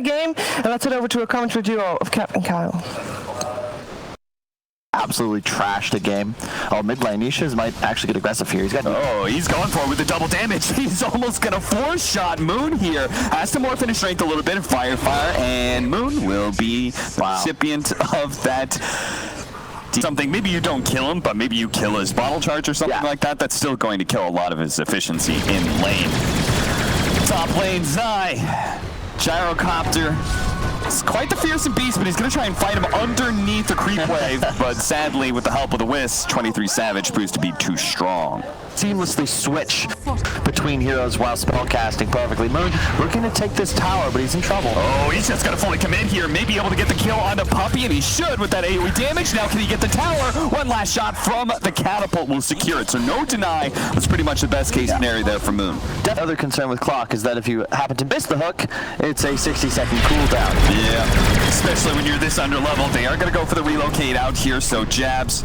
the game, and let's head over to a commentary duo of Cap and Kyle. Absolutely trashed the game. Oh, mid lane, Nisha's might actually get aggressive here. He's going for it with the double damage. He's almost gonna force shot Moon here. Has to morph into strength a little bit and fire, and Moon will be the recipient of that. Something, maybe you don't kill him, but maybe you kill his bottle charge or something like that. That's still going to kill a lot of his efficiency in lane. Top lane, Zai. Gyrocopter. It's quite the fearsome beast, but he's going to try and fight him underneath the creep wave. But sadly, with the help of the Wisp, 23 Savage proves to be too strong. Seamlessly switch between heroes while spellcasting perfectly. Moon looking to take this tower, but he's in trouble. Oh, he's just got to fully commit here. Maybe able to get the kill on the Puppy, and he should with that AoE damage. Now can he get the tower? One last shot from the catapult will secure it. So no deny. That's pretty much the best case scenario there for Moon. The other concern with Clock is that if you happen to miss the hook, it's a 60-second cooldown. Yeah, especially when you're this under level. They are going to go for the relocate out here. So Jabs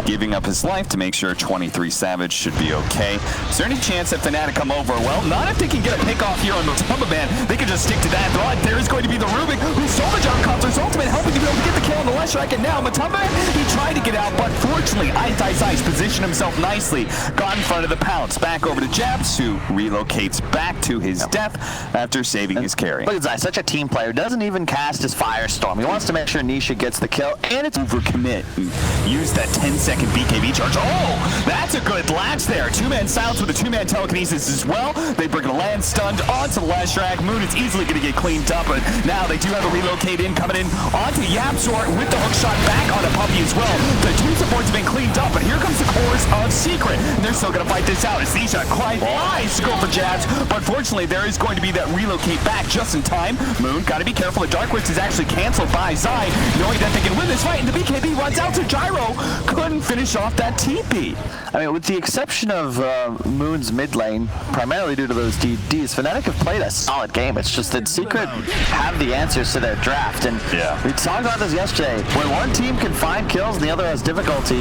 giving up his life to make sure 23 Savage should be okay. Is there any chance that FNATIC come over? Well, not if they can get a pick off here on the Tumba Man. They can just stick to that. But there is going to be the Rubik who stole the Gyrocopter's ultimate, helping to be able to get the kill on the Leshrac. And now Matumba, he tried to get out, but fortunately, Ice positioned himself nicely. Got in front of the pounce. Back over to Jabs, who relocates back to his death after saving his carry. Look at Zai, such a team player. Doesn't even cast his Firestorm. He wants to make sure Nisha gets the kill, and it's overcommit. Use that 10-second BKB charge. Oh, that's a good latch there. Two-man silence with a two-man telekinesis as well. They bring a land stunned onto the Leshrac. Moon is easily going to get cleaned up, but now they do have a relocate in coming in onto Yapzor with the hook shot back on a Puppy as well. The two supports have been cleaned up, but here comes the cores of Secret. And they're still going to fight this out as Nisha quite tries to go for Jabs, but fortunately there is going to be that relocate back just in time. Moon got to be careful. The Dark Witch is actually canceled by Zai, knowing that they can win this fight, and the BKB runs out to Gyro. Couldn't finish off that TP. I mean, with the exception of Moon's mid lane, primarily due to those DDs, FNATIC have played a solid game. It's just that Secret have the answers to their draft, and we talked about this yesterday. When one team can find kills and the other has difficulty,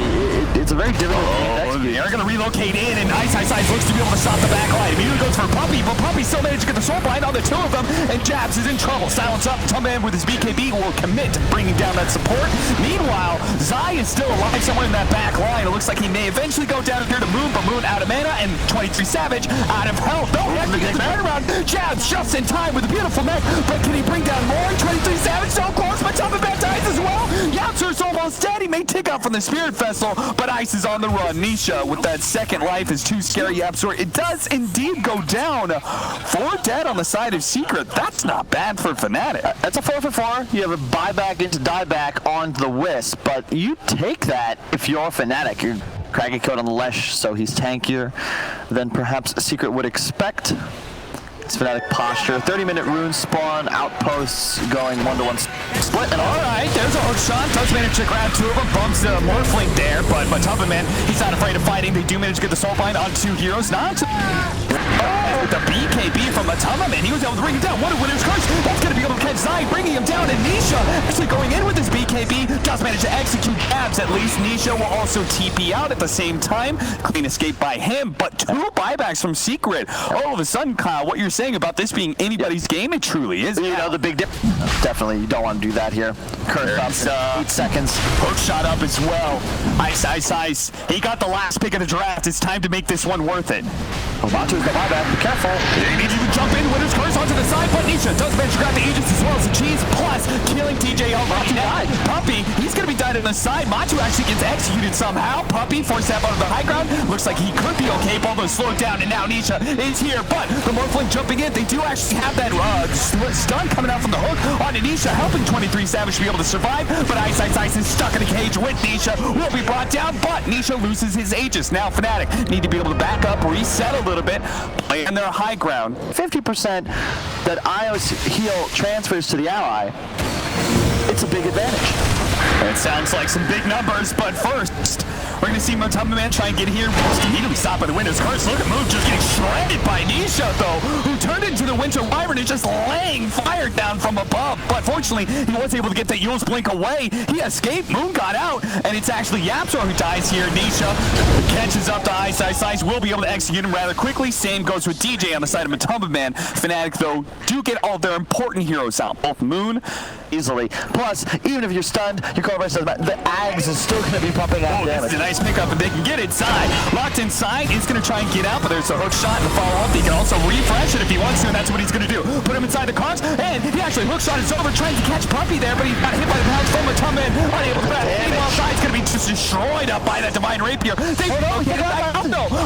it's a very difficult game to execute. They are going to relocate in, and Ice looks to be able to stop the back line. Immediately goes for Puppy, but Puppy still managed to get the soul blind on the two of them, and Jabs is in trouble. Silence up. Tumban with his BKB will commit to bringing down that support. Meanwhile, Zai is still alive somewhere in that back line. It looks like he may eventually go down here to Moon, but Moon out of mana, and 23 Savage out of health. No, he actually gets the turnaround. Jabs just in time with a beautiful mech, but can he bring down more? 23 Savage so close, but Tumba dies as well. Yapzor's almost dead. He may take out from the Spirit Vessel, but Ice is on the run. Nisha with that second life is too scary. Yapzor, it does indeed go down. 4 dead on the side of Secret. That's not bad for FNATIC. That's a 4 for 4. You have a buyback into dieback on the Wisp, but you take that if you're FNATIC. You're cracking code on the Lesh, so he's tankier than perhaps Secret would expect. It's FNATIC posture. 30-minute rune spawn, outposts going 1-to-1 split. And alright, there's a hook shot. Does manage to grab two of them. Bumps the Morphling there, but Matumba Man, he's not afraid of fighting. They do manage to get the soul bind on 2 heroes. Not with the BKB from Matumba Man, he was able to bring him down. What a winner's curse. That's going to be able to catch Zai, bringing him down. And Nisha actually going in with his BKB. Does manage to execute Jabs at least. Nisha will also TP out at the same time. Clean escape by him, but 2 buybacks from Secret. All of a sudden, Kyle, what you're saying about this being anybody's game, it truly is. You know, the big dip. Definitely, you don't want to do that here. Curse up, 8 seconds. Hook shot up as well. Ice. He got the last pick of the draft. It's time to make this one worth it. Batu's got buyback. Be careful. They need you to jump in. Winner's curse onto the side, but Nisha does manage to grab the Aegis as well as the cheese, plus killing TJ right now. Puppy, he's going to be died on the side. Matu actually gets executed somehow. Puppy forced out of the high ground. Looks like he could be okay. Although slowed down, and now Nisha is here, but the Morphling jumping in. They do actually have that stun coming out from the hook on Nisha, helping 23 Savage to be able to survive, but Ice is stuck in a cage with Nisha. Will be brought down, but Nisha loses his Aegis. Now FNATIC need to be able to back up, reset a little bit, play in their high ground. 50% that Io's heal transfers to the ally. It's a big advantage. It sounds like some big numbers, but first, we're going to see Matumba Man try and get here. Most immediately stopped by the Windows Curse. Look at Moon just getting shredded by Nisha. Nisha, though, who turned into the Winter Wyvern, is just laying fire down from above. But fortunately, he was able to get that Yule's Blink away. He escaped. Moon got out, and it's actually Yapzor who dies here. Nisha catches up to Ice. Ice will be able to execute him rather quickly. Same goes with DJ on the side of Matumba Man. FNATIC, though, do get all their important heroes out. Both Moon easily. Plus, even if you're stunned, your core doesn't matter. The Ags is still going to be pumping out damage. This is a nice pickup, and they can get inside. Locked inside, he's going to try and get out, but there's a hook shot and a follow-up. He can also refresh it if he wants to, and that's what he's going to do. Put him inside the cars, and he actually hook shot is over, trying to catch Puppy there, but he got hit by the pounds from Matumba Man, unable to grab. Meanwhile, Side's going to be just destroyed up by that Divine Rapier. They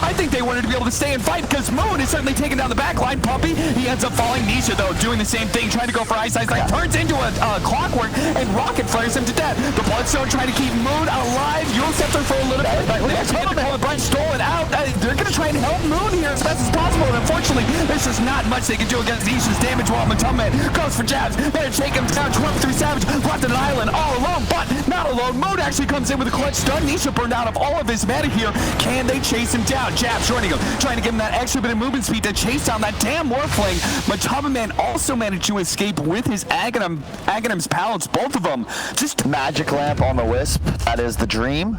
I think they wanted to be able to stay and fight, because Moon is certainly taking down the back line. Puppy, he ends up falling. Nisha, though, doing the same thing, trying to go for Ice. Like, turns into a clockwork and rocket flares him to death. The Bloodstone trying to keep Moon alive. You'll Scepter for a little bit. The Bright stolen out. They're going to try and help Moon here as best as possible, and unfortunately, there's just not much they can do against Nisha's damage while Matumba Man goes for jabs. Better take him down. 23 Savage left an island all alone, but not alone. Moon actually comes in with a clutch stun. Nisha burned out of all of his mana here. Can they chase him down? Jab shorting him, trying to give him that extra bit of movement speed to chase down that damn Morphling. Matumba Man also managed to escape with his Aghanim's pallets, both of them. Just Magic Lamp on the Wisp. That is the dream,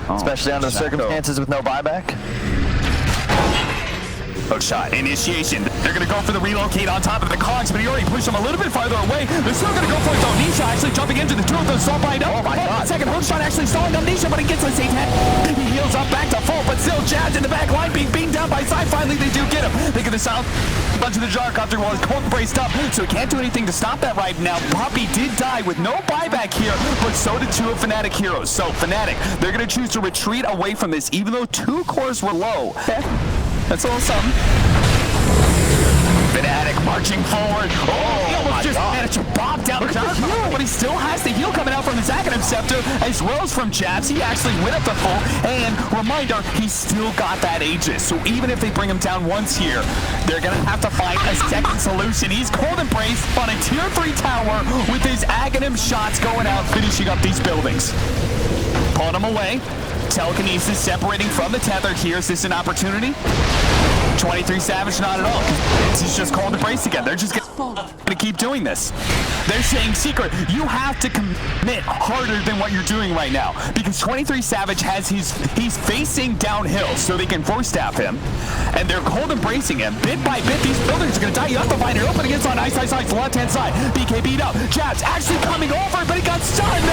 especially under the circumstances with no buyback. Hook shot, initiation. They're going to go for the relocate on top of the cogs, but he already pushed them a little bit farther away. They're still going to go for it, though. Nisha actually jumping into the two of those assault bind up. Oh my God. Second hook shot actually stalling on Nisha, but he gets a safe hit. He heals up back to full, but still jabbed in the back line, being beaten down by Side. Finally, they do get him. They get the south bunch of the gyrocopter while his cold braced up, so he can't do anything to stop that right now. Puppy did die with no buyback here, but so did two of FNATIC heroes. So FNATIC, they're going to choose to retreat away from this, even though two cores were low. That's a little something. FNATIC marching forward. Oh, he almost just managed to bop down the heal, but he still has the heal coming out from his Aghanim Scepter, as well as from jabs. He actually went up the full, and reminder, he's still got that Aegis. So even if they bring him down once here, they're going to have to find a second solution. He's cold embraced on a tier 3 tower with his Aghanim shots going out, finishing up these buildings. Pulling him away. Telekinesis separating from the tether. Here's this an opportunity. 23 Savage, not at all. He's just cold embrace again. They're just going to keep doing this. They're saying, Secret, you have to commit harder than what you're doing right now, because 23 Savage has he's facing downhill, so they can force staff him, and they're cold embracing him. Bit by bit, these buildings are going to die. You have to find an opening against on Ice, left-hand side. BK beat up. Jabs actually coming over, but he got stunned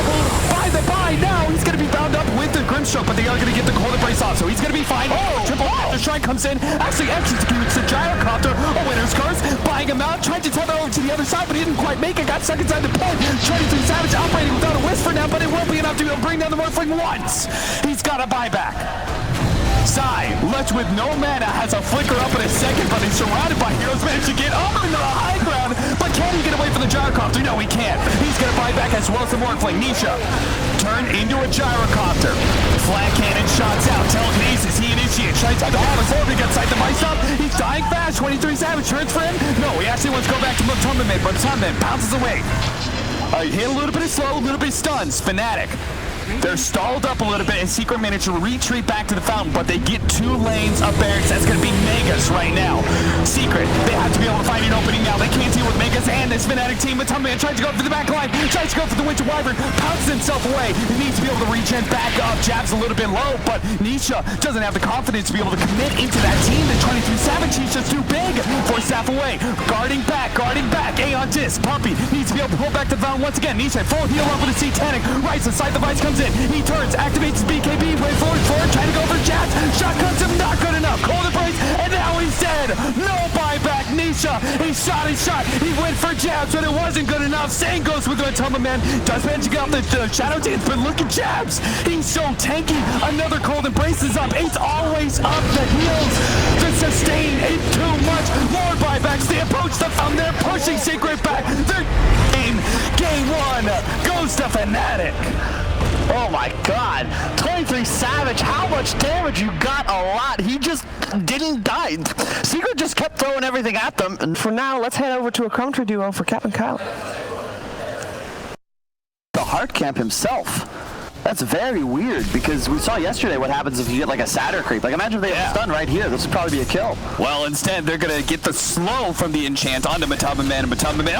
by the buy. Now he's going to be bound up with the Grimstroke, but they are going to get the cold embrace off, so he's going to be fine. Triple After Strike comes in, actually executes the gyrocopter. A winner's curse, buying him out, tried to tether over to the other side, but he didn't quite make it. Got stuck inside the pit. 23 Savage operating without a wisp for now, but it won't be enough to bring down the Morphling once. He's got a buyback. Sai, left with no mana, has a flicker up in a second, but he's surrounded by heroes, managed to get over into the high ground, but can he get away from the gyrocopter? No, he can't. He's going to buy back as well as the Morphling. Nisha turned into a gyrocopter. Flat cannon shots out. Telekinesis, he initiates. Tries to hold his orbit inside the mice up. He's dying fast. 23 Savage turns for him. No, he actually wants to go back to Matumba Man, but Matumba Man bounces away. Hit a little bit of slow, a little bit of stuns. FNATIC, they're stalled up a little bit, and Secret managed to retreat back to the fountain, but they get 2 lanes of barracks. That's going to be Megas right now. Secret, they have to be able to find an opening now. They can't deal with Megas and this FNATIC team. Matumba Man tries to go for the back line, tries to go for the Winter Wyvern, pounces himself away. He needs to be able to regen back up. Jab's a little bit low, but Nisha doesn't have the confidence to be able to commit into that team. The 23 Savage, he's just too big. Force staff away. Guarding back. A on disc. Puppy needs to be able to pull back the fountain once again. Nisha full heal up with a Satanic. Right side the vice comes in. He turns, activates his BKB, way forward, trying to go for jabs. Shot comes him, not good enough. Cold embrace, and now he's dead. No buyback. Nisha, he shot. He went for jabs, but it wasn't good enough. Same goes with the Matumba Man. Does manage to get off the Shadow Dance, but look at jabs. He's so tanky. Another cold embrace is up. It's always up the heels. The sustain is too much. More buybacks. They approach the fountain. They're pushing Secret back. They're game 1 goes to FNATIC. Oh my God, 23 Savage, how much damage? You got a lot. He just didn't die. Secret just kept throwing everything at them. For now, let's head over to a commentary duo for Captain Kyle. The Heart Camp himself. That's very weird, because we saw yesterday what happens if you get like a Satyr creep. Like, imagine if they had a stun right here. This would probably be a kill. Well, instead, they're going to get the slow from the enchant onto Matamba-Man, and Matamba-Man.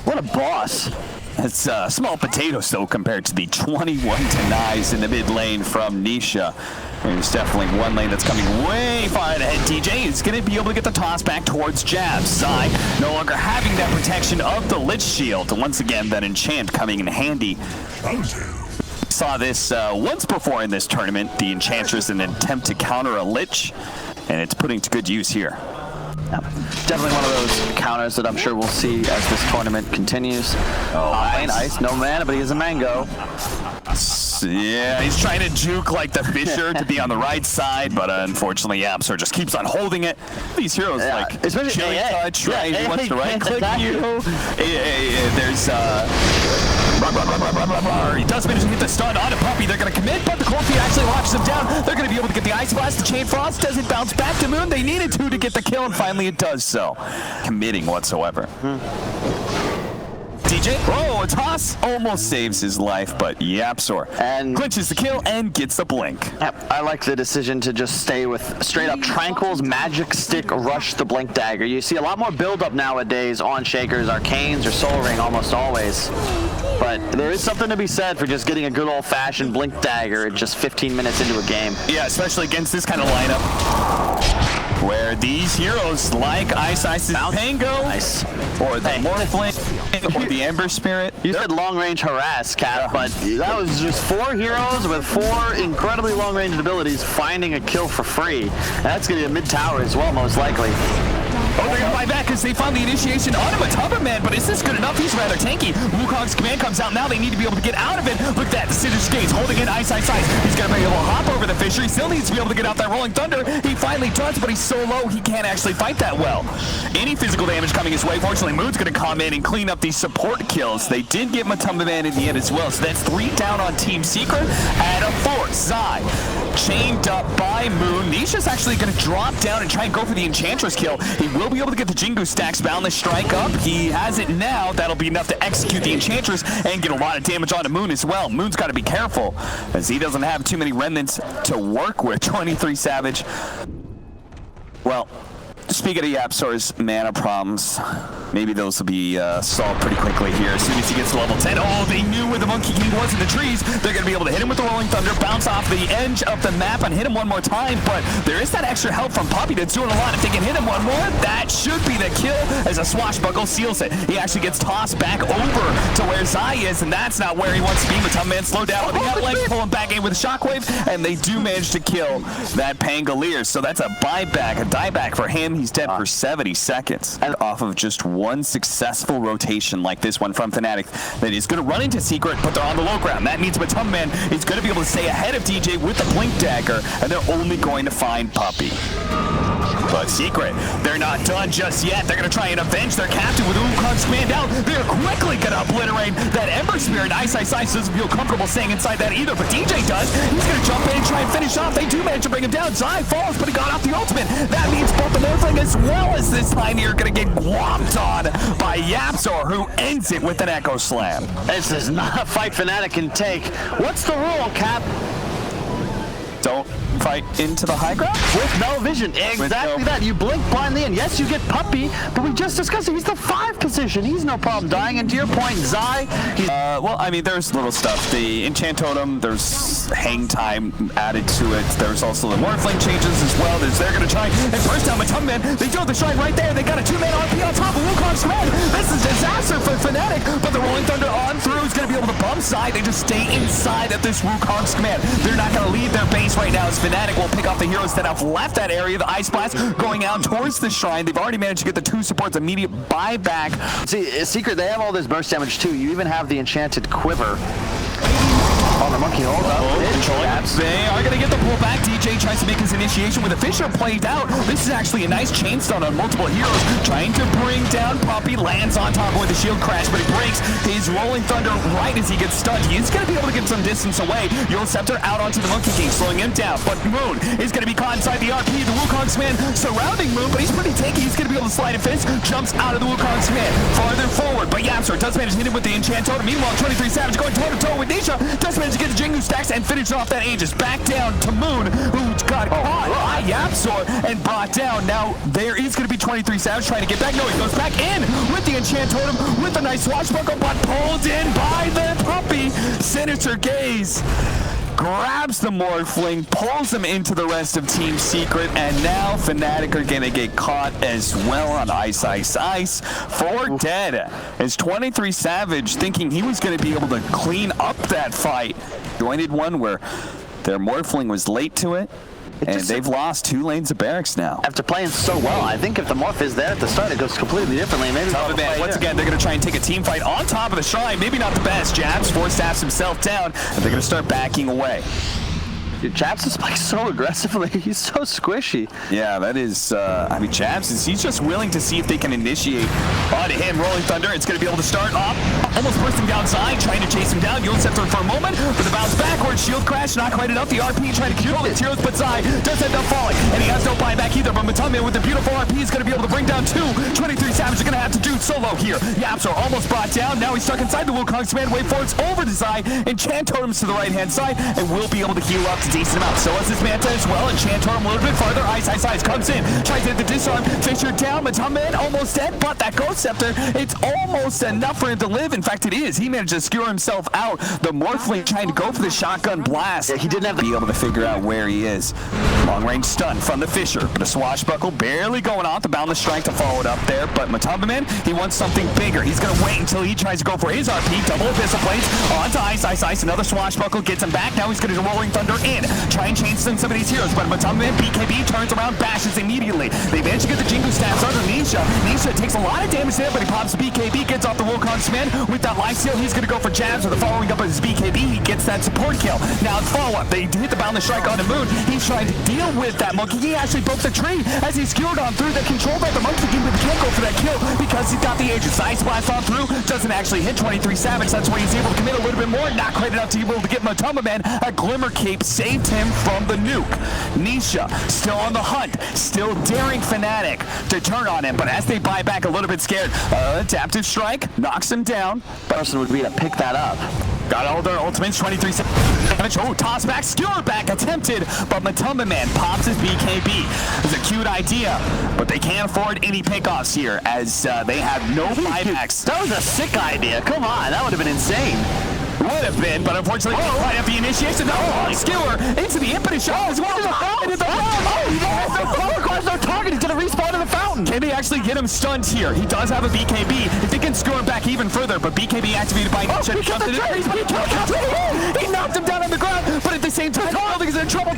What a boss. It's small potatoes, though, compared to the 21 denies in the mid lane from Nisha. There's definitely one lane that's coming way far ahead. DJ is going to be able to get the toss back towards Jabs. Zai no longer having that protection of the Lich Shield. Once again, that enchant coming in handy. Saw this once before in this tournament. The Enchantress in an attempt to counter a Lich, and it's putting to good use here. Definitely one of those counters that I'm sure we'll see as this tournament continues. Nice. No mana, but he has a mango. Yeah, he's trying to juke like the Fisher to be on the right side, but unfortunately, Yapsor just keeps on holding it. These heroes, like, especially chilling touch, right? He wants to right-click you. There's, he does manage to hit the stun on a Puppy. They're going to commit, but the Cold Feet actually locks him down. They're going to be able to get the Ice Blast. The Chain Frost doesn't bounce back to Moon. They needed to get the kill, and finally it does so. Committing whatsoever. DJ, a toss almost saves his life, but Yapsor and clinches the kill and gets the blink. I like the decision to just stay with straight up Tranquil's Magic Stick Rush the Blink Dagger. You see a lot more build-up nowadays on Shakers, Arcanes, or Soul Ring almost always. But there is something to be said for just getting a good old-fashioned Blink Dagger at just 15 minutes into a game. Yeah, especially against this kind of lineup, where these heroes like Ice's Pango, or the Morphling, or the Ember Spirit. You said long-range harass, Cap, but that was just 4 heroes with 4 incredibly long-range abilities finding a kill for free. And that's going to be a mid-tower as well, most likely. Oh, they're going to buy back because they found the initiation on Matamba-Man, but is this good enough? He's rather tanky. Wukong's command comes out now. They need to be able to get out of it. Look at that. The Scissors Gates holding in Ice. He's going to be able to hop over the Fisher. He still needs to be able to get out that Rolling Thunder. He finally does, but he's so low he can't actually fight that well. Any physical damage coming his way. Fortunately, Moon's going to come in and clean up these support kills. They did get Matamba-Man in the end as well, so that's 3 down on Team Secret. And a 4th, Zai, chained up by Moon. Nisha's actually going to drop down and try and go for the Enchantress kill. He will be able to get the Jingu stacks, Boundless Strike up. He has it now. That'll be enough to execute the Enchantress and get a lot of damage onto Moon as well. Moon's got to be careful, as he doesn't have too many remnants to work with. 23 Savage. Well, speaking of Yapsor's mana problems, maybe those will be solved pretty quickly here as soon as he gets to level 10. Oh, they knew where the Monkey King was in the trees. They're going to be able to hit him with the Rolling Thunder, bounce off the edge of the map and hit him one more time, but there is that extra help from Puppy that's doing a lot. If they can hit him one more, that should be the kill as a Swashbuckle seals it. He actually gets tossed back over to where Zai is, and that's not where he wants to be. Matamba-Man slowed down with the outline, pull him back in with a Shockwave, and they do manage to kill that Pangolier. So that's a buyback, a dieback for him. He's dead for 70 seconds. And off of just one successful rotation like this one from FNATIC, that is going to run into Secret, but they're on the low ground. That means Matamba-Man is going to be able to stay ahead of DJ with the Blink Dagger, and they're only going to find Puppy. But Secret, they're not done just yet. They're going to try and avenge their captain with Wukong's command out. They're quickly going to obliterate that Ember Spirit. Ice doesn't feel comfortable staying inside that either, but DJ does. He's going to jump in and try and finish off. They do manage to bring him down. Zai falls, but he got off the ultimate. That means both the Morphling as well as this Tiny are going to get whopped on by Yapsor, who ends it with an Echo Slam. This is not a fight FNATIC can take. What's the rule, Cap? Don't fight into the high ground? With no vision. Exactly that. You blink blindly, and yes, you get Puppy, but we just discussed it. He's the 5 position. He's no problem dying. And to your point, Zai, well, I mean, there's little stuff. The Enchant Totem, there's hang time added to it. There's also the Morphling changes as well. They're going to try and first down Matamba-Man. They throw the shrine right there. They got a 2-man RP on top of Wukong's command. This is disaster for FNATIC, but the Rolling Thunder on through is going to be able to bump Zai. They just stay inside of this Wukong's command. They're not going to leave their base right now, as FNATIC will pick off the heroes that have left that area. The Ice Blast going out towards the shrine. They've already managed to get the 2 supports immediate buyback. See, Secret, they have all this burst damage too. You even have the Enchanted Quiver. Oh, the monkey hold up. They are going to get the pull back. DJ tries to make his initiation with a Fisher played out. This is actually a nice chain stun on multiple heroes. Trying to bring down Puppy. Lands on top with a shield crash, but he breaks his Rolling Thunder right as he gets stunned. He is going to be able to get some distance away. Yule Scepter out onto the Monkey King, slowing him down. But Moon is going to be caught inside the RP. The Wukong's man surrounding Moon, but he's pretty tanky. He's going to be able to slide a fence. Jumps out of the Wukong's man. Farther forward, but Yapster does manage to hit him with the Enchant Totem. Meanwhile, 23 Savage going toe-to-toe with Nisha. Does manage to get the Jingu stacks and finish off that Aegis. Back down to Moon, who got caught by Yapsor and brought down. Now, there is going to be 23 Savage trying to get back. No, he goes back in with the Enchant Totem with a nice swashbuckle, but pulled in by the Puppy. Sinister Gaze grabs the Morphling, pulls him into the rest of Team Secret, and now FNATIC are gonna get caught as well on Ice. 4 dead. As 23 Savage, thinking he was gonna be able to clean up that fight, joined one where their Morphling was late to it. And they've lost 2 lanes of barracks now. After playing so well, I think if the morph is there at the start, it goes completely differently. Maybe once again, they're going to try and take a team fight on top of the shrine. Maybe not the best. Jabs force-staffs himself down, and they're going to start backing away. Dude, Jabs is playing so aggressively. He's so squishy. Yeah, that is, I mean, Jabs he's just willing to see if they can initiate onto him. Rolling Thunder, it's going to be able to start off. Almost bursting downside, trying to chase him down. Yule Scepter for a moment, but the bounce backwards. Shield crash, not quite enough. The RP trying to control his heroes, but Zai does end up falling. And he has no buyback either, but Matame with the beautiful RP is going to be able to bring down 2. 23 Savage are going to have to do solo here. Yaps are almost brought down. Now he's stuck inside the Wukong's man. Wait for it's over to Zai. Enchant Totems to the right-hand side, and will be able to heal up to decent amount. So as this Manta as well. Enchant Totem a little bit farther. Ice comes in. Tries to hit the disarm. Fisher down. Matame almost dead, but that Ghost Scepter, it's almost enough for him to live. In fact, it is. He managed to skewer himself out. The Morphling trying to go for the shotgun blast. Yeah, he didn't have to be able to figure out where he is. Long range stun from the Fisher, but a swashbuckle barely going off. The Boundless Strike to follow it up there, but Matame, he wants something bigger. He's going to wait until he tries to go for his RP. Double Abyssal Blades onto Ice. Another swashbuckle gets him back. Now he's going to Rolling Thunder in. Try and change some of these heroes, but Matame, BKB turns around, bashes immediately. They manage to get the Jingu stats under Nisha. Nisha takes a lot of damage there, but he pops BKB, gets off the Wukong's man with that life steal. He's going to go for Jabs with the following up of his BKB. He gets that support kill. Now it's follow-up. They hit the Boundless Strike on the Moon. He's trying to deal with that monkey. He actually broke the tree as he skewered on through the control by the monkey king, but he can't go for that kill because he's got the Aegis. Ice Blast on through, doesn't actually hit 23 Savage. That's why he's able to commit a little bit more. Not quite enough to be able to get Matame Man. A Glimmer Cape saved him from the nuke. Nisha still on the hunt, still daring FNATIC to turn on him, but as they buy back a little bit scared, Adaptive Strike knocks him down. Person would be to pick that up. Got all their ultimates, 23 damage. Oh, toss back, skewer back, attempted, but Matame Man pops his BKB. It's a cute idea, but they can't afford any pickoffs here as they have no buybacks. That was a sick idea. Come on, that would have been insane. Would have been, but unfortunately, right at the initiation, skewer into the impetus shot as well. He has no power across no target. He's going to respawn in the fountain. Can they actually get him stunned here? He does have a BKB. If they can skewer him back even further, but BKB activated by Nisha. He knocked him down on the ground, but at the same time, the building is in trouble.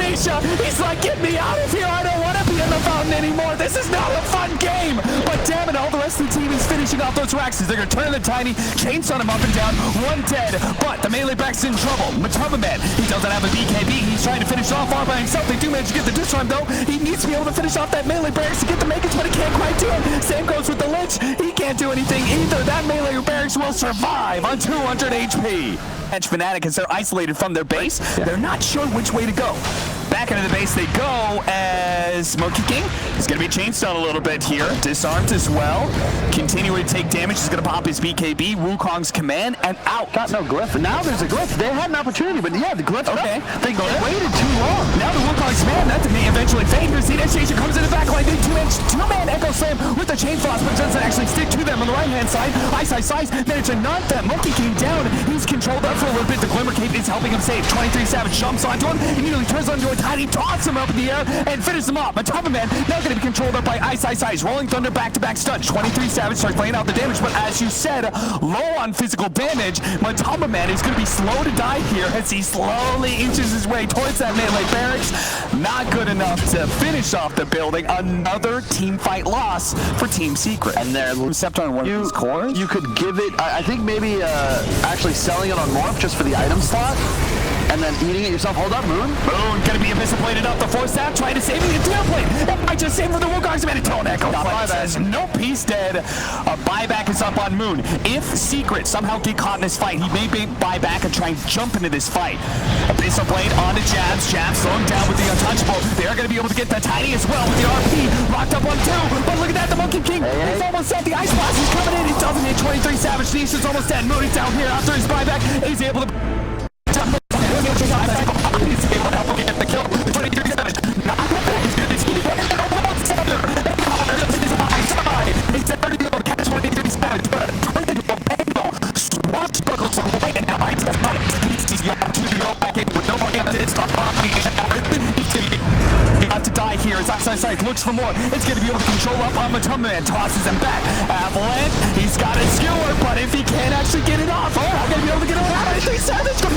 Nisha, he's like, get me out of here. I don't want to be in the fountain anymore. This is not a fun game. But damn it, all the rest of the team is finishing off those Raxes. They're going to turn the Tiny, chainsaw him up and down. 1 dead, but the melee back's in trouble. Matame Man, he doesn't have a BKB. He's trying to finish off all by himself. They do manage to get the disarm though. He needs to be able to finish off that melee barracks to get the makers, but he can't quite do it. Same goes with the Lich. He can't do anything either. That melee barracks will survive on 200 HP. FNATIC, as they're isolated from their base, they're not sure which way to go. Back into the base they go as Monkey King is going to be chainstone a little bit here. Disarmed as well. Continuing to take damage. He's going to pop his BKB. Wukong's command and out. Got no glyph. Now there's a glyph. They had an opportunity, but yeah, the glyph. Okay. They waited too long. Now the Wukong's man, that may eventually fade. Here's the initiation comes in the back line. They two-man Echo Slam with the chain frost, but doesn't actually stick to them on the right-hand side. Ice. Managed to knock that Monkey King down. He's controlled up for a little bit. The Glimmer Cape is helping him save. 23 Savage jumps onto him. He immediately turns onto a Tiny, tosses him up in the air, and finishes him off. Matame Man now going to be controlled up by Ice. Rolling Thunder back-to-back stun. 23 Savage starts playing out the damage, but as you said, low on physical damage. Matame Man is going to be slow to die here as he slowly inches his way towards that melee barracks. Not good enough to finish off the building. Another team fight loss for Team Secret. And they're Receptor on one of these cores. You could give it, I think maybe actually selling it on Morph just for the item slot. And then eating it yourself. Hold up, Moon. Moon gonna be eviscerated up the force staff, trying to save the tail plate. It might just save for the Wogar's man. Tone Echo says no, he's dead. A buyback is up on Moon. If Secret somehow get caught in this fight, he may buy back and try and jump into this fight. Abyssal Blade onto Jabs. Jabs slowing down with the untouchable. They are gonna be able to get the Tiny as well with the RP. Locked up on 2. But look at that, the Monkey King. He's almost set. The Ice Blast is coming in. He doesn't hit 23 Savage. Nisha's almost dead. Moon is down here after his buyback. He's able to he's able to help him get the kill. 23 Savage. Not he's good. He's already able to catch 23 Savage. But Swatch buckles away, and now I just not. He's got to go back in with no more candidates. He got to die here as Ice looks for more. It's going to be able to control up on Matumba and tosses him back. Avalanche, he's got a skewer, but if he can't actually get it off, not going to be able to get it out. 23 Savage, no!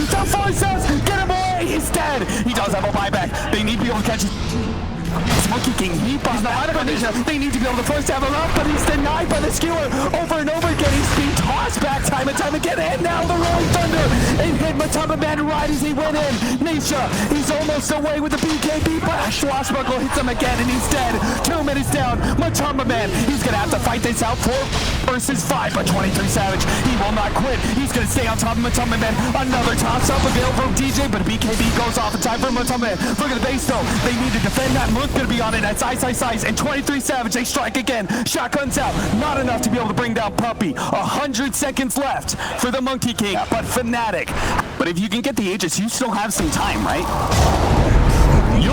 The force says, get him away, he's dead. He does have a buyback. They need to be able to catch him. Monkey King, he buys the out of Anisha. They need to be able to force to have him up, but he's denied by the skewer over and over again. He's being tossed back time and time again, and now the Rolling Thunder. It hit Matumba Man right as he went in. Nisha, he's almost away with the BKB, but Swashbuckle hits him again, and he's dead. 2 minutes down. Matumba Man, he's going to have to fight this out 4 versus 5, but 23 Savage, he will not quit. He's going to stay on top of Matumba Man. Another toss-up available from DJ, but BKB goes off in time for Matumba Man. Look at the base, though. They need to defend that. Moon's going to be on it. That's Ice, and 23 Savage, they strike again. Shotguns out. Not enough to be able to bring down Puppy. 100 seconds left for the Monkey King, but FNATIC. But if you can get the Aegis, you still have some time, right? He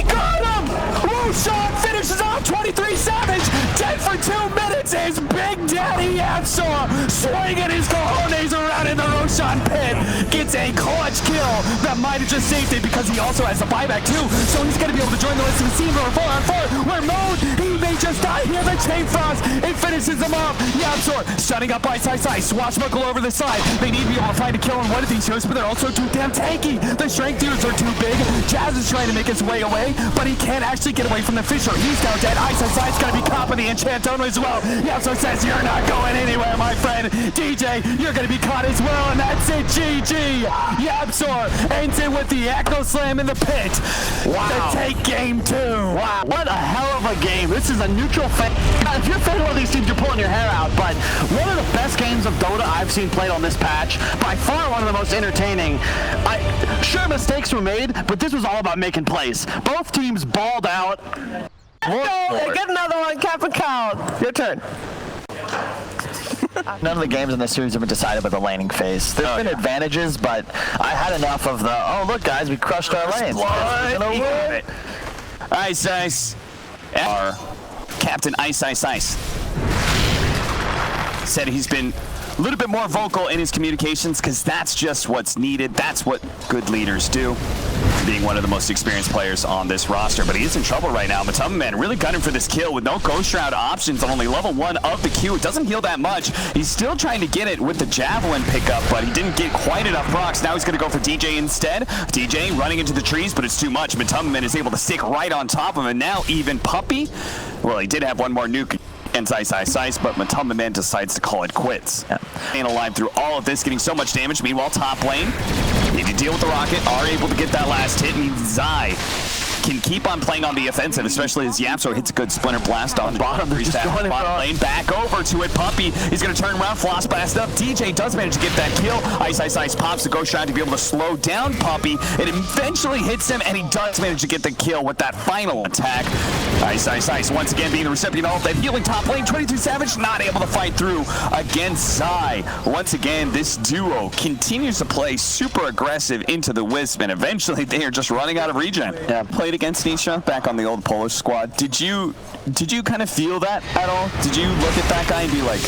got him! Roshan finishes off 23 Savage, dead for 2 minutes. His Big Daddy Absol swinging his cojones around in the Roshan pit. Gets a clutch kill that might have just saved it because he also has a buyback too. So he's going to be able to join the list of the scene for a 4-on-4 where Mode, he may just die here. The Chain Frost, it finishes him off. Yabsor shutting up Ice. Swashbuckle over the side. They need to be able to find a kill on one of these heroes, but they're also too damn tanky. The strength dudes are too big. Jazz is trying to make his way away, but he can't actually get away from the Fisher. He's now dead. Ice's going to be caught by the Enchantono as well. Yabsor says, you're not going anywhere, my friend. DJ, you're going to be caught as well, and that's it. GG. Yabsor ends it with the Echo Slam in the pit. Wow. To take game 2. Wow, what a hell of a game. This is a neutral fan. If you're a fan of one of these teams, you're pulling your hair out, but one of the best games of Dota I've seen played on this patch. By far one of the most entertaining. Sure, mistakes were made, but this was all about making plays. Both teams balled out. No, get another one, Captain Cow. Your turn. None of the games in this series have been decided by the laning phase. There's been advantages, but I had enough of the, oh, look, guys, we crushed our lanes. Ice. Our Captain Ice. Said he's been a little bit more vocal in his communications because that's just what's needed. That's what good leaders do, being one of the most experienced players on this roster. But he is in trouble right now. Matumba Man really gunning for this kill with no Ghost Shroud options on only level 1 of the Q. It doesn't heal that much. He's still trying to get it with the Javelin pickup, but he didn't get quite enough procs. Now he's going to go for DJ instead. DJ running into the trees, but it's too much. Matumba Man is able to stick right on top of him. And now even Puppy, well, he did have one more nuke against Ice, but Matumba Man decides to call it quits. Staying alive through all of this, getting so much damage. Meanwhile, top lane, need to deal with the rocket, are able to get that last hit, and Zai can keep on playing on the offensive, especially as Yapsor hits a good Splinter Blast on bottom. Bottom lane, back over to it. Puppy, he's going to turn around, Floss Blast up. DJ does manage to get that kill. Ice pops the Ghost Shroud to be able to slow down Puppy. It eventually hits him, and he does manage to get the kill with that final attack. Ice, once again being the recipient of that healing top lane. 22 Savage not able to fight through against Zai. Once again, this duo continues to play super aggressive into the Wisp, and eventually they are just running out of regen. Yeah, played against Nisha back on the old Polish squad. Did you kind of feel that at all? Did you look at that guy and be like,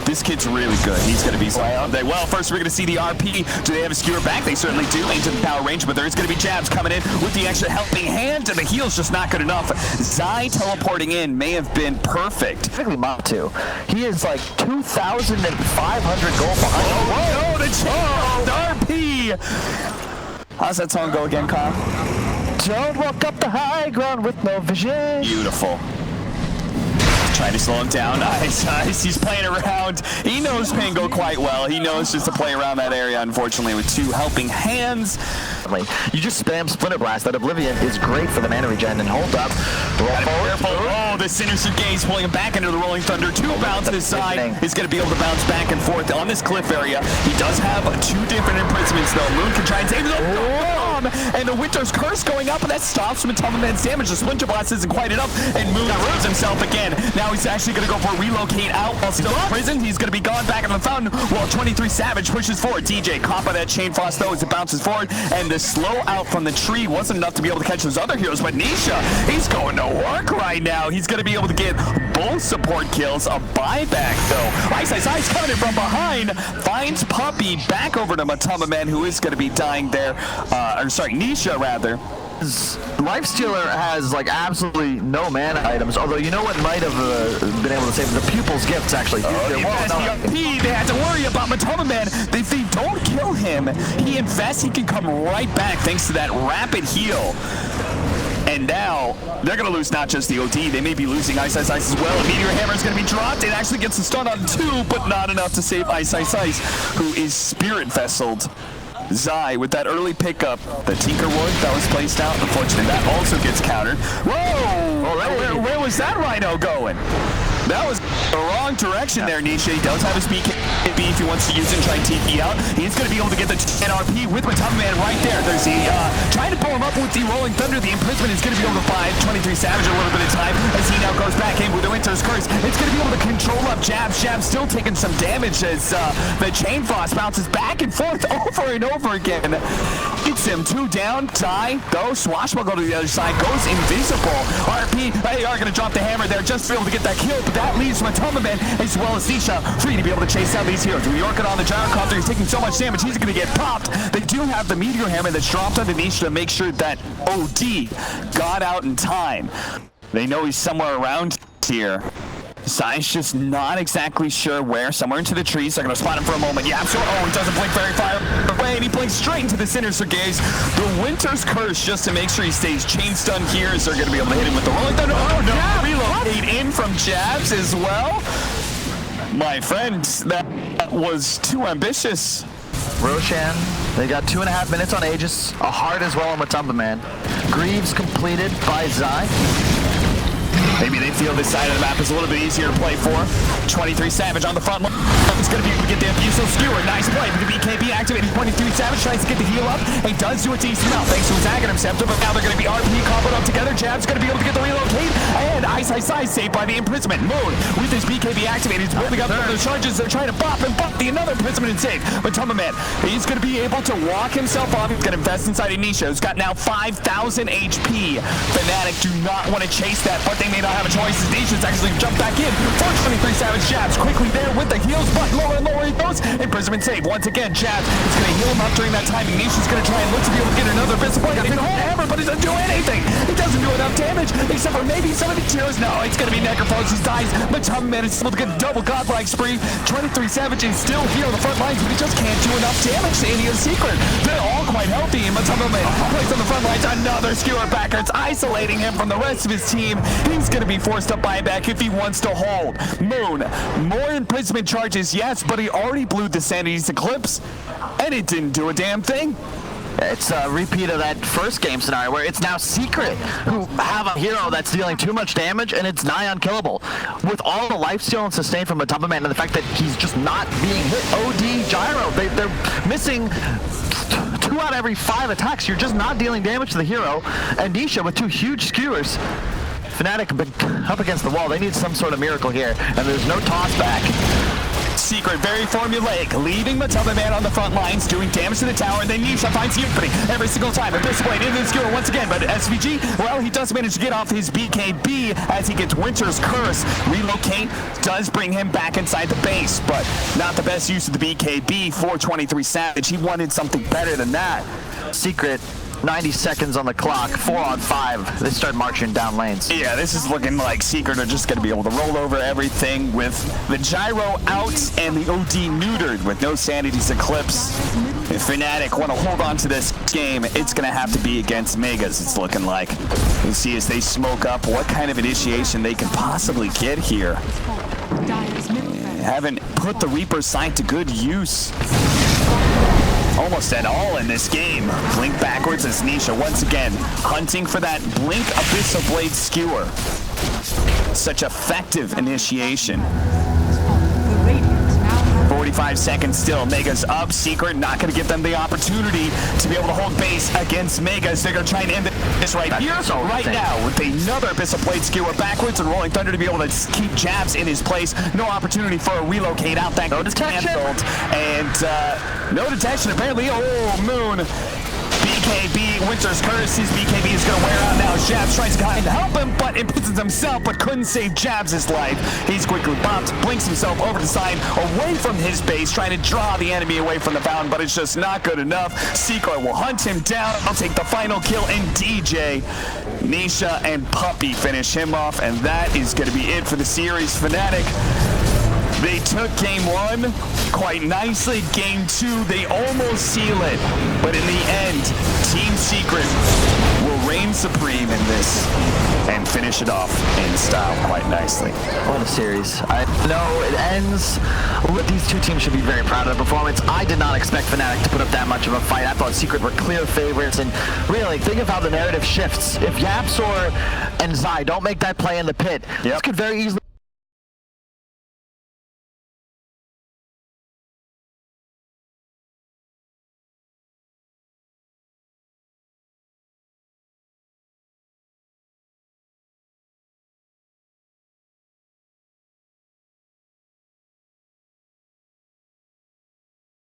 this kid's really good. He's going to be someday. Well, first we're going to see the RP. Do they have a skewer back? They certainly do into the power range, but there is going to be Jabs coming in with the extra helping hand, and the heal's just not good enough. Zai teleporting in may have been perfect. Specifically Mop 2. He is like 2,500 gold behind. Oh, the RP! How's that song go again, Kyle? Don't walk up the high ground with no vision. Beautiful. Trying to slow him down. Nice. He's playing around. He knows Pango quite well. He knows just to play around that area, unfortunately, with 2 helping hands. You just spam Splinter Blast. That Oblivion is great for the mana regen. And hold up. Roll forward. Oh, the Sinister Gaze pulling him back into the Rolling Thunder. 2 bounce to his side. He's going to be able to bounce back and forth on this cliff area. He does have 2 different imprisonments, though. Moon can try and save him. And the Winter's Curse going up, and that stops from Man's damage. The Splinter Blast isn't quite enough, and Moon throws himself again. Now he's actually going to go for a relocate out while still in prison. He's going to be gone back into the fountain while 23 Savage pushes forward. DJ caught by that Chain Frost, though, as it bounces forward, and the slow out from the tree wasn't enough to be able to catch those other heroes, but Nisha, he's going to work right now. He's going to be able to get both support kills, a buyback, though. Ice coming in from behind, finds Puppey back over to Man, who is going to be dying there, Nisha, rather. Lifestealer has like absolutely no mana items, although you know what might have been able to save the Pupil's Gifts actually. They had to worry about Man. If they don't kill him, he invests, he can come right back thanks to that rapid heal. And now, they're going to lose not just the OD, they may be losing Ice as well. A Meteor Hammer is going to be dropped. It actually gets the stun on 2, but not enough to save Ice, who is Spirit Vesseled. Zai with that early pickup, the Tinker Ward that was placed out. Unfortunately, that also gets countered. Whoa! Where was that Rhino going? That was the wrong direction there, Nisha. He does have his BKB if he wants to use it and try and TP out. He's going to be able to get the NRP with Man right there. There's the trying to pull him up with the Rolling Thunder. The imprisonment is going to be able to buy 23 Savage a little bit of time as he now goes back in with the Winter's Curse. It's going to be able to control up Jabs. Jabs still taking some damage as the Chain Frost bounces back and forth over and over again. Gets him 2 down. Zai, though, Swashbuckle to the other side, goes invisible. RP, they are going to drop the hammer there just to be able to get that kill, but that leaves Man as well as Nisha free to be able to chase down these heroes. Yorkin on the Gyrocopter, he's taking so much damage, he's going to get popped. They do have the Meteor Hammer that's dropped onto Nisha to make sure that OD got out in time. They know he's somewhere around here. Zai's just not exactly sure where. Somewhere into the trees. They're going to spot him for a moment. Yeah, so he doesn't blink very far away, and he blinks straight into the Sinister Gaze. The Winter's Curse just to make sure he stays chain stunned here. Is they're going to be able to hit him with the Rolling Thunder. Oh, no. Yeah, relocate in from Jabs as well. My friend, that was too ambitious. Roshan, they got 2.5 minutes on Aegis. A heart as well on Man. Greaves completed by Zai. Maybe they feel this side of the map is a little bit easier to play for. 23 Savage on the front line. It's going to be able to get the Abusive Skewer. Nice play. The BKB activated. 23 Savage tries to get the heal up. He does do a decent amount thanks to his Aghanim Scepter, but now they're going to be RP comboed up together. Jab's going to be able to get the relocate. And Ice saved by the imprisonment. Moon with his BKB activated. He's building up the charges. They're trying to bop and bop the another imprisonment and save. But Man, he's going to be able to walk himself off. He's going to invest inside Anisha, who's got now 5,000 HP. FNATIC do not want to chase that, but they may not have a choice. Nisha's actually jumped back in. 423 Savage Jabs quickly there with the heals, but lower and lower he goes. Imprisonment save. Once again, Jabs is going to heal him up during that time. Nisha's going to try and look to be able to get another visible. Got a big hammer, but he doesn't do anything. He doesn't do enough damage, except for maybe some of the tears. No, it's going to be Necrophosis dies. Man is able to get a double godlike spree. 23 Savage is still here on the front lines, but he just can't do enough damage to India's Secret. They're all quite healthy, and Man plays on the front lines. Another skewer backwards, isolating him from the rest of his team. He's going to be forced to buy back if he wants to hold. Moon, more imprisonment charges, yes, but he already blew the Sanity's Eclipse, and it didn't do a damn thing. It's a repeat of that first game scenario where it's now Secret who have a hero that's dealing too much damage and it's nigh unkillable. With all the lifesteal and sustain from Man and the fact that he's just not being hit OD Gyro, they're missing 2 out of every 5 attacks. You're just not dealing damage to the hero. And Nisha with 2 huge skewers. FNATIC have been up against the wall. They need some sort of miracle here, and there's no toss back. Secret, very formulaic, leaving Man on the front lines, doing damage to the tower, and then Nisha finds the opening every single time. Abyss Blade into the skewer once again, but SVG, well, he does manage to get off his BKB as he gets Winter's Curse. Relocate does bring him back inside the base, but not the best use of the BKB for 23 Savage. He wanted something better than that. Secret 90 seconds on the clock, 4 on 5. They start marching down lanes. Yeah, this is looking like Secret are just going to be able to roll over everything with the gyro out and the OD neutered with no Sanity's Eclipse. If FNATIC want to hold on to this game, it's going to have to be against Megas, it's looking like. We'll see as they smoke up what kind of initiation they can possibly get here. They haven't put the Reaper side to good use almost at all in this game. Blink backwards as Nisha once again hunting for that Blink Abyssal Blade Skewer. Such effective initiation. 45 seconds still. Mega's up. Secret not going to give them the opportunity to be able to hold base against Megas. They're going to try and end this right here, right now, with another Abyssal Blade Skewer backwards and Rolling Thunder to be able to keep Jabs in his place. No opportunity for a relocate out. That no detection. Canceled. And no detection apparently. Oh, Moon. BKB, Winter's Curses, BKB is going to wear out now. Jabs tries to kind of help him, but imprisons himself, but couldn't save Jabs' life. He's quickly bumped, blinks himself over the side, away from his base, trying to draw the enemy away from the fountain, but it's just not good enough. Secret will hunt him down. I'll take the final kill in DJ. Nisha and Puppy finish him off, and that is going to be it for the series. FNATIC, they took game 1 quite nicely. Game 2, they almost seal it. But in the end, Team Secret will reign supreme in this and finish it off in style quite nicely. What a series. I know it ends. These two teams should be very proud of the performance. I did not expect FNATIC to put up that much of a fight. I thought Secret were clear favorites. And really, think of how the narrative shifts. If YapzOr and Zai don't make that play in the pit, this could very easily